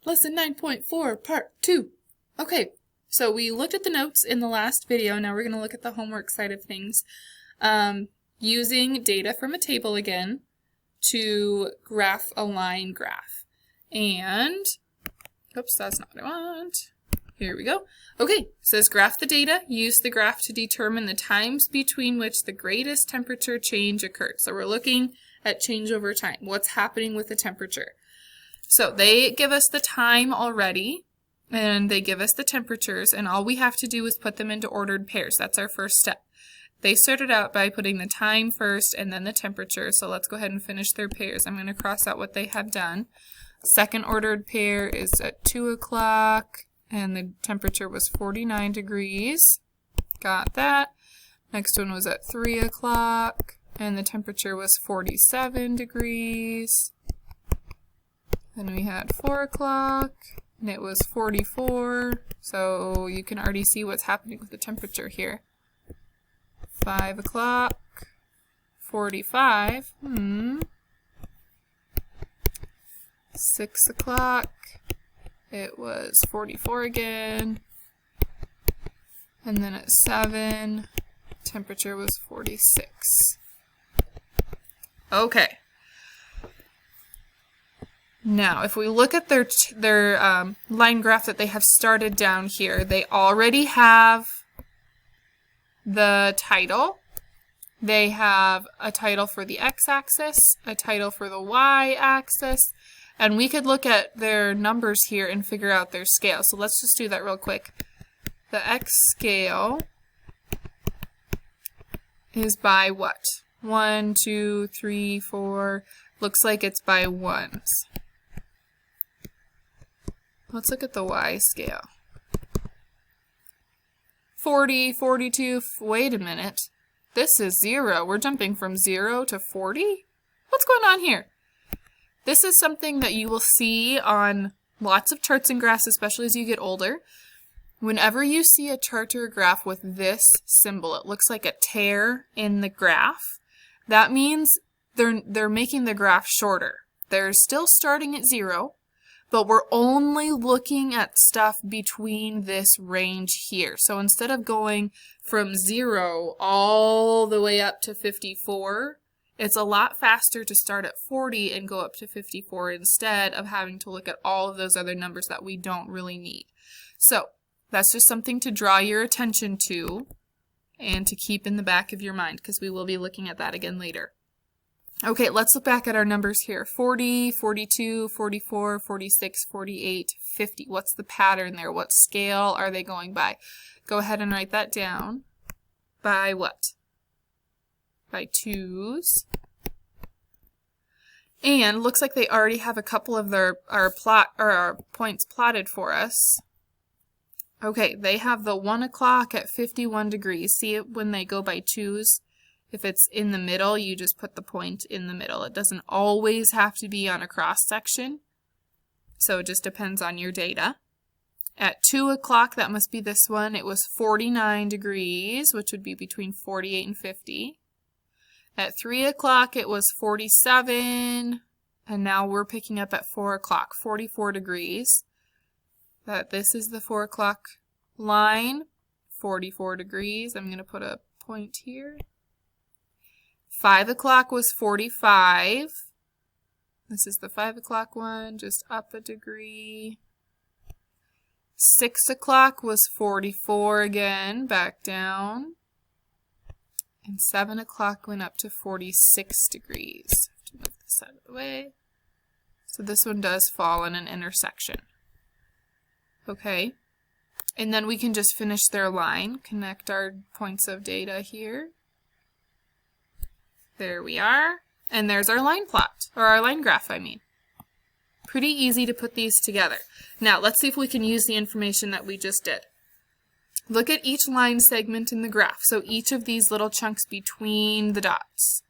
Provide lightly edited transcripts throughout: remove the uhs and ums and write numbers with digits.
Lesson 9.4, Part 2. Okay, so we looked at the notes in the last video. Now we're going to look at the homework side of things. Using data from a table again to graph a line graph. And, oops, that's not what I want. Here we go. Okay, it says graph the data. Use the graph to determine the times between which the greatest temperature change occurred. So we're looking at change over time. What's happening with the temperature? So they give us the time already, and they give us the temperatures, and all we have to do is put them into ordered pairs. That's our first step. They started out by putting the time first and then the temperature, so let's go ahead and finish their pairs. I'm going to cross out what they have done. Second ordered pair is at 2 o'clock, and the temperature was 49 degrees. Got that. Next one was at 3 o'clock, and the temperature was 47 degrees. Then we had 4 o'clock, and it was 44, so you can already see what's happening with the temperature here. 5 o'clock, 45, 6 o'clock, it was 44 again, and then at 7, temperature was 46. Okay. Now, if we look at their line graph that they have started down here, they already have the title. They have a title for the x-axis, a title for the y-axis, and we could look at their numbers here and figure out their scale. So let's just do that real quick. The x scale is by what? 1, 2, 3, 4. Looks like it's by ones. Let's look at the y scale. 40, 42, wait a minute. This is 0. We're jumping from 0 to 40? What's going on here? This is something that you will see on lots of charts and graphs, especially as you get older. Whenever you see a chart or a graph with this symbol, it looks like a tear in the graph. That means they're making the graph shorter. They're still starting at 0. But we're only looking at stuff between this range here. So instead of going from 0 all the way up to 54, it's a lot faster to start at 40 and go up to 54 instead of having to look at all of those other numbers that we don't really need. So that's just something to draw your attention to and to keep in the back of your mind, because we will be looking at that again later. Okay, let's look back at our numbers here. 40, 42, 44, 46, 48, 50. What's the pattern there? What scale are they going by? Go ahead and write that down. By what? By twos. And looks like they already have a couple of our points plotted for us. Okay, they have the 1 o'clock at 51 degrees. See it when they go by twos? If it's in the middle, you just put the point in the middle. It doesn't always have to be on a cross section, so it just depends on your data. At 2 o'clock, that must be this one, it was 49 degrees, which would be between 48 and 50. At 3 o'clock, it was 47, and now we're picking up at 4 o'clock, 44 degrees. This is the 4 o'clock line, 44 degrees. I'm going to put a point here. 5 o'clock was 45. This is the 5 o'clock one, just up a degree. 6 o'clock was 44 again, back down. And 7 o'clock went up to 46 degrees. I have to move this out of the way. So this one does fall in an intersection. Okay. And then we can just finish their line, connect our points of data here. There we are, and there's our line plot, or our line graph, I mean. Pretty easy to put these together. Now, let's see if we can use the information that we just did. Look at each line segment in the graph, so each of these little chunks between the dots.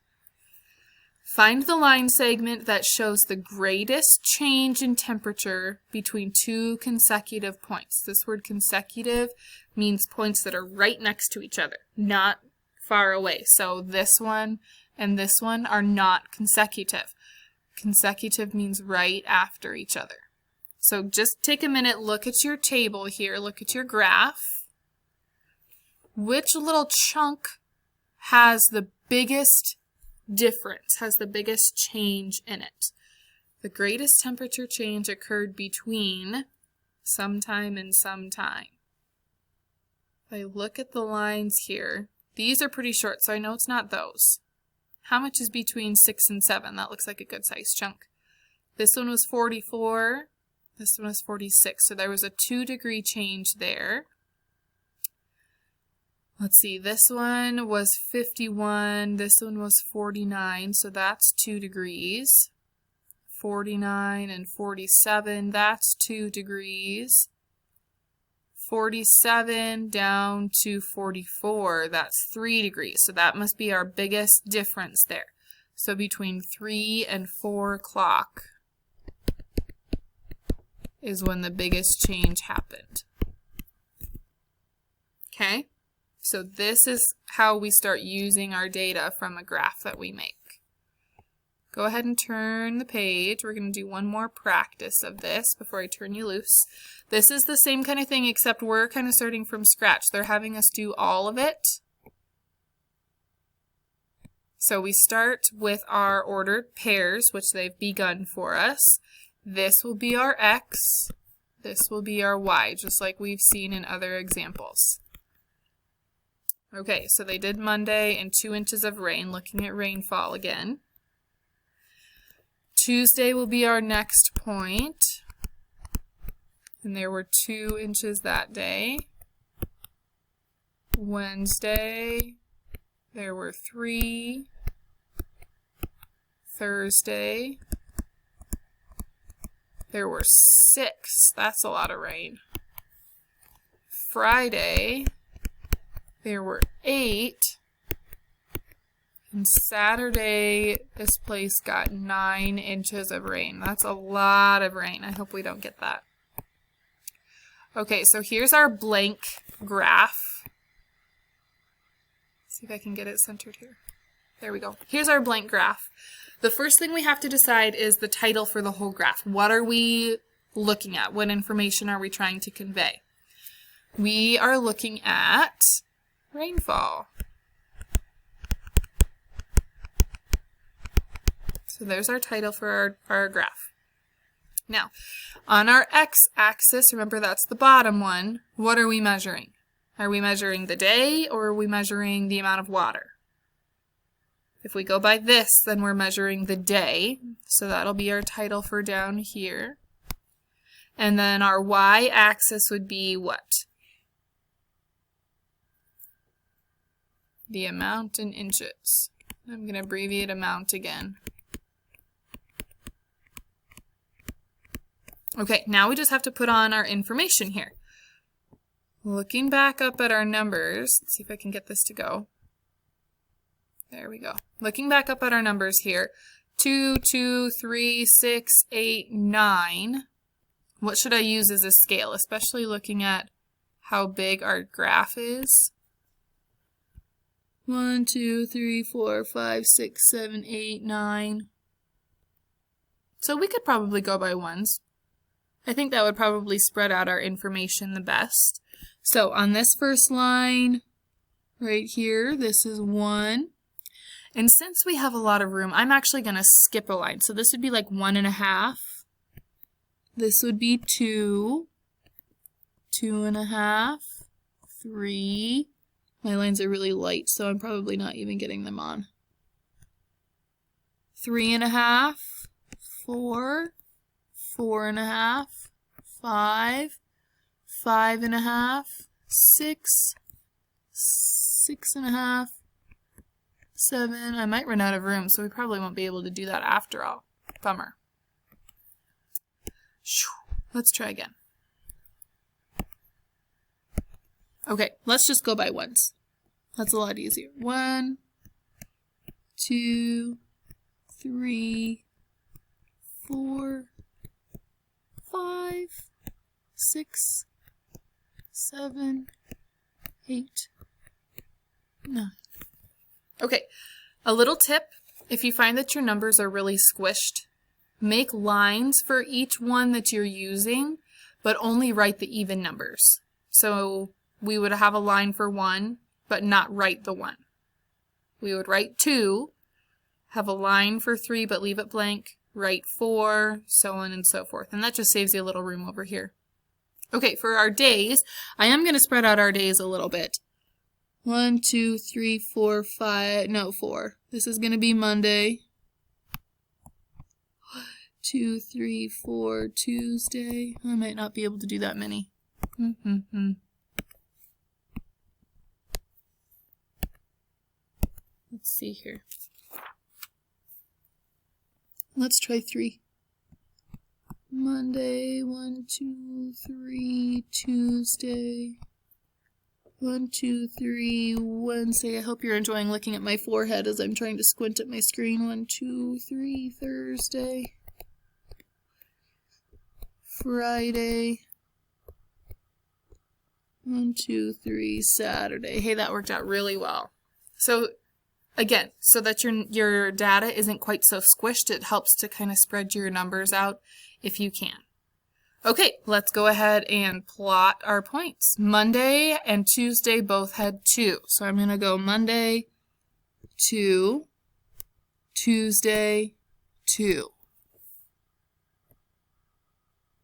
Find the line segment that shows the greatest change in temperature between two consecutive points. This word consecutive means points that are right next to each other, not far away. So this one and this one are not consecutive. Consecutive means right after each other. So just take a minute, look at your table here, look at your graph. Which little chunk has the biggest difference, has the biggest change in it? The greatest temperature change occurred between sometime and sometime. If I look at the lines here, these are pretty short, so I know it's not those. How much is between 6 and 7? That looks like a good size chunk. This one was 44. This one was 46. So there was a 2-degree change there. Let's see, this one was 51. This one was 49. So that's 2 degrees. 49 and 47, that's 2 degrees. 47 down to 44, that's 3 degrees. So that must be our biggest difference there. So between 3 and 4 o'clock is when the biggest change happened. Okay, so this is how we start using our data from a graph that we make. Go ahead and turn the page. We're going to do one more practice of this before I turn you loose. This is the same kind of thing, except we're kind of starting from scratch. They're having us do all of it. So we start with our ordered pairs, which they've begun for us. This will be our X. This will be our Y, just like we've seen in other examples. Okay, so they did Monday and 2 inches of rain, looking at rainfall again. Tuesday will be our next point, and there were 2 inches that day. Wednesday, there were 3. Thursday, there were 6. That's a lot of rain. Friday, there were 8. And Saturday, this place got 9 inches of rain. That's a lot of rain. I hope we don't get that. Okay, so here's our blank graph. See if I can get it centered here. There we go. Here's our blank graph. The first thing we have to decide is the title for the whole graph. What are we looking at? What information are we trying to convey? We are looking at rainfall. So there's our title for our graph. Now, on our x-axis, remember that's the bottom one, what are we measuring? Are we measuring the day or are we measuring the amount of water? If we go by this, then we're measuring the day. So that'll be our title for down here. And then our y-axis would be what? The amount in inches. I'm going to abbreviate amount again. Okay, now we just have to put on our information here. Looking back up at our numbers, let's see if I can get this to go. There we go. Looking back up at our numbers here, 2, 2, 3, 6, 8, 9. What should I use as a scale, especially looking at how big our graph is? 1, 2, 3, 4, 5, 6, 7, 8, 9. So we could probably go by ones. I think that would probably spread out our information the best. So on this first line right here, this is 1. And since we have a lot of room, I'm actually going to skip a line. So this would be like 1.5. This would be 2, 2.5, 3. My lines are really light, so I'm probably not even getting them on. 3.5, 4, 4.5, 5, 5.5, 6, 6.5, 7. I might run out of room, so we probably won't be able to do that after all. Bummer. Let's try again. Okay, let's just go by ones. That's a lot easier. 1, 2, 3, 4, 5, 6, 7, 8, 9. Okay, a little tip. If you find that your numbers are really squished, make lines for each one that you're using, but only write the even numbers. So we would have a line for 1, but not write the 1. We would write 2, have a line for 3, but leave it blank, write 4, so on and so forth. And that just saves you a little room over here. Okay, for our days, I am going to spread out our days a little bit. 1, 2, 3, 4, 5, no, 4. This is going to be Monday. 2, 3, 4, Tuesday. I might not be able to do that many. Let's see here. Let's try 3. Monday, 1, 2, 3, Tuesday. 1, 2, 3, Wednesday. I hope you're enjoying looking at my forehead as I'm trying to squint at my screen. 1, 2, 3, Thursday. Friday. 1, 2, 3, Saturday. Hey, that worked out really well. So, again, so that your data isn't quite so squished, it helps to kind of spread your numbers out if you can. Okay, let's go ahead and plot our points. Monday and Tuesday both had 2. So I'm going to go Monday, 2, Tuesday, 2.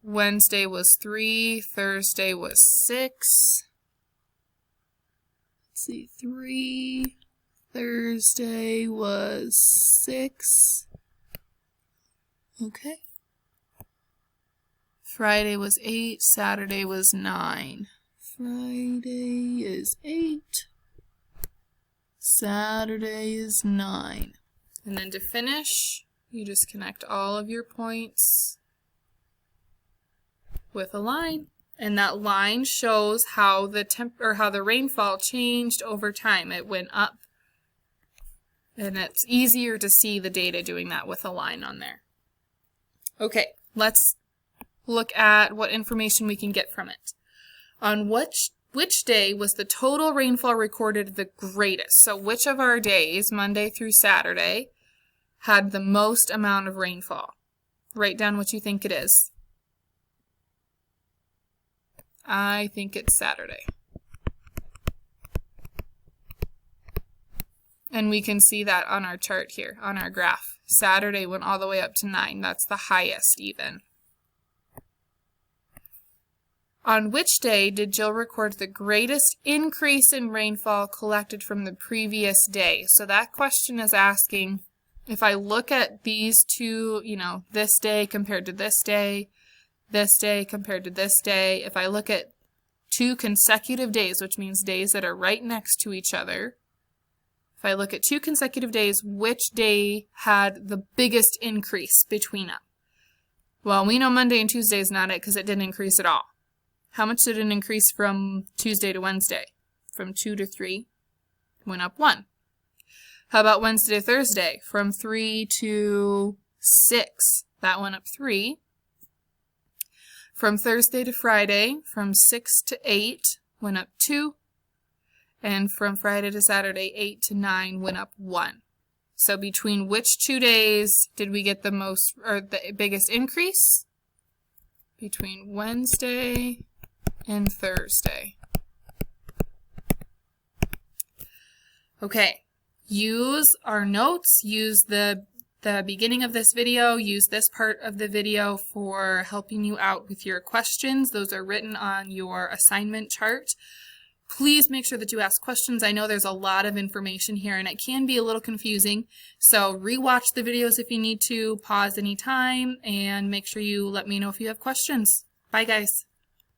Wednesday was 3, Thursday was 6. Let's see, 3, Thursday was 6. Okay. Friday was 8, Saturday was 9. Friday is 8, Saturday is 9. And then to finish, you just connect all of your points with a line. And that line shows how the rainfall changed over time. It went up. And it's easier to see the data doing that with a line on there. Okay, let's look at what information we can get from it. On which day was the total rainfall recorded the greatest? So which of our days, Monday through Saturday, had the most amount of rainfall? Write down what you think it is. I think it's Saturday. And we can see that on our chart here, on our graph. Saturday went all the way up to 9. That's the highest even. On which day did Jill record the greatest increase in rainfall collected from the previous day? So that question is asking, if I look at these two, this day compared to this day compared to this day, if I look at 2 consecutive days, which means days that are right next to each other, if I look at 2 consecutive days, which day had the biggest increase between them? Well, we know Monday and Tuesday is not it because it didn't increase at all. How much did it increase from Tuesday to Wednesday? From 2 to 3, went up 1. How about Wednesday to Thursday? From 3 to 6, that went up 3. From Thursday to Friday, from 6 to 8, went up 2. And from Friday to Saturday, 8 to 9, went up 1. So between which 2 days did we get the most, or the biggest increase? Between Wednesday and Thursday. Okay, use our notes, use the beginning of this video, use this part of the video for helping you out with your questions. Those are written on your assignment chart. Please make sure that you ask questions. I know there's a lot of information here and it can be a little confusing. So rewatch the videos if you need to, pause anytime, and make sure you let me know if you have questions. Bye guys.